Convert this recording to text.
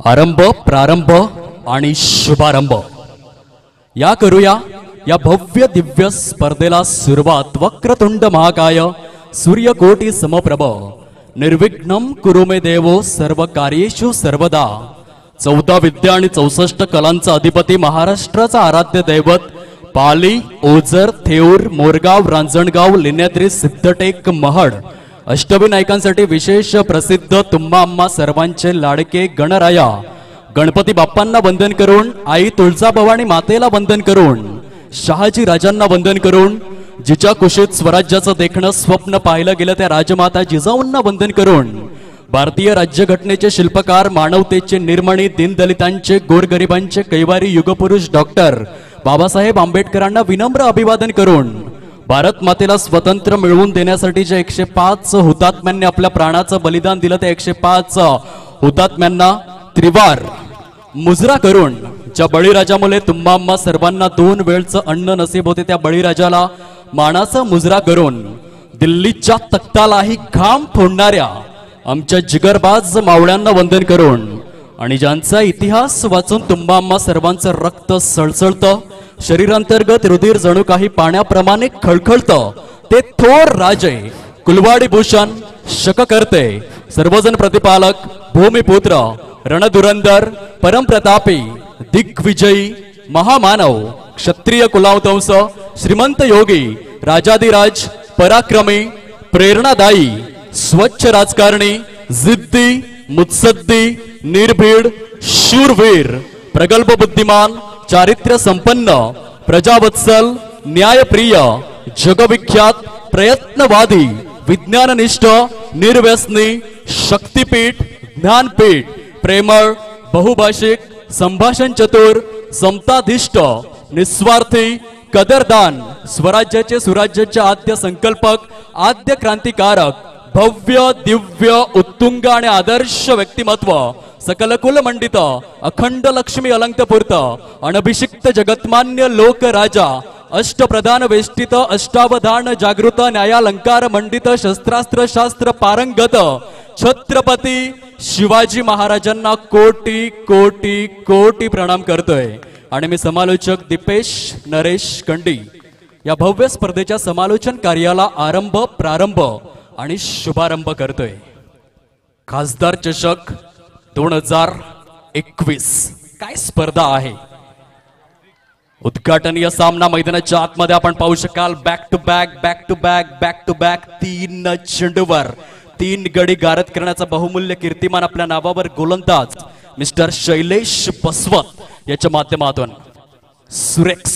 आरंभ, प्रारंभ आणि शुभारंभ या करूया या भव्य दिव्य स्पर्धेला सुरुवात। वक्रतुंड महाकाय सूर्यकोटी समप्रभ निर्विघ्नं कुरु मे देवो सर्व कार्येषु सर्वदा। 14 विद्या आणि 64 कलांचा अधिपती, महाराष्ट्राचा आराध्य दैवत, पाली, ओझर, थेऊर, मोरगाव, रांजणगाव, लेण्याद्री, सिद्धटेक, महड अष्टविनायकांसाठी विशेष प्रसिद्ध तुम्हा अम्मा सर्वांचे लाडके गणराया गणपती बाप्पांना वंदन करून, आई तुळजाभवानी मातेला वंदन करून, शहाजी राजांना वंदन करून, जिच्या कुशीत स्वराज्याचं देखणं स्वप्न पाहिलं गेलं त्या राजमाता जिजाऊंना वंदन करून, भारतीय राज्यघटनेचे शिल्पकार, मानवतेचे निर्मणी, दीनदलितांचे, गोरगरिबांचे कैवारी युगपुरुष डॉक्टर बाबासाहेब आंबेडकरांना विनम्र अभिवादन करून, भारत मातेला स्वतंत्र मिळवून देण्यासाठी जे 105 हुतात्म्यांनी आपल्या प्राणाचं बलिदान दिलं, त्या 105 हुतात्म्यांना त्रिवार मुजरा करून, ज्या बळीराजामुळे तुम्हा अम्मा सर्वांना 2 वेळचं अन्न नसीब होते, त्या बळीराजाला मानाचा मुजरा करून, दिल्लीच्या तख्तालाही घाम फोडणाऱ्या आमच्या जिगरबाज मावळ्यांना वंदन करून, आणि ज्यांचा इतिहास वाचून तुम्हा अम्मा सर्वांचं रक्त सळसळतं, शरीरांतर्गत रुधिर जणू काही पाण्याप्रमाणे खळखळतं, ते थोर राजे, कुलवाडी भूषण, शककर्ते, सर्वजण प्रतिपालक, भूमिपुत्र, रणधुरंदर, परमप्रतापी, दिग्विजयी, महामानव, क्षत्रिय कुलावतंस, श्रीमंत योगी, राजाधिराज, पराक्रमी, प्रेरणादायी, स्वच्छ राजकारणी, जिद्दी, मुत्सद्दी, निर्भीड, शूरवीर, प्रगल्भ बुद्धिमान, चारित्र्य संपन्न, प्रजावत्सल, न्यायप्रिय, जगविख्यात, प्रयत्नवादी, विज्ञाननिष्ठ, निर्व्यसनी, शक्तिपीठ, ज्ञानपीठ, प्रेमळ, बहुभाषिक, संभाषण चतुर, समताधिष्ठ, निस्वार्थी, कदरदान, स्वराज्याचे सुराज्याचे आद्य संकल्पक, आद्य क्रांतिकारक, भव्य दिव्य उत्तुंग आणि आदर्श व्यक्तिमत्व, सकलकुल मंडित, अखंड लक्ष्मी अलंकपूर्त, अनभिषिक्त जगत्मान्य लोक राजा, अष्टप्रधान वेष्टित, अष्टावधान जागृत, न्यायालंकार मंडित, शस्त्रास्त्र शास्त्र पारंगत छत्रपती शिवाजी महाराजांना कोटी कोटी कोटी प्रणाम करतोय। आणि मी समालोचक दीपेश नरेश कंडी या भव्य स्पर्धेच्या समालोचन कार्याला आरंभ, प्रारंभ आणि शुभारंभ करतोय। खासदार चषक 2021 काय स्पर्धा आहे। उद्घाटनीय सामना मैदानाच्या आतमध्ये आपण पाहू शकाल। Back to back, back to back, back to back 3 चेंडूवर 3 गडी गारद करण्याचा बहुमूल्य कीर्तिमान आपल्या नावावर गोलंदाज मिस्टर शैलेश बसवत याच्या माध्यमातून सुरेख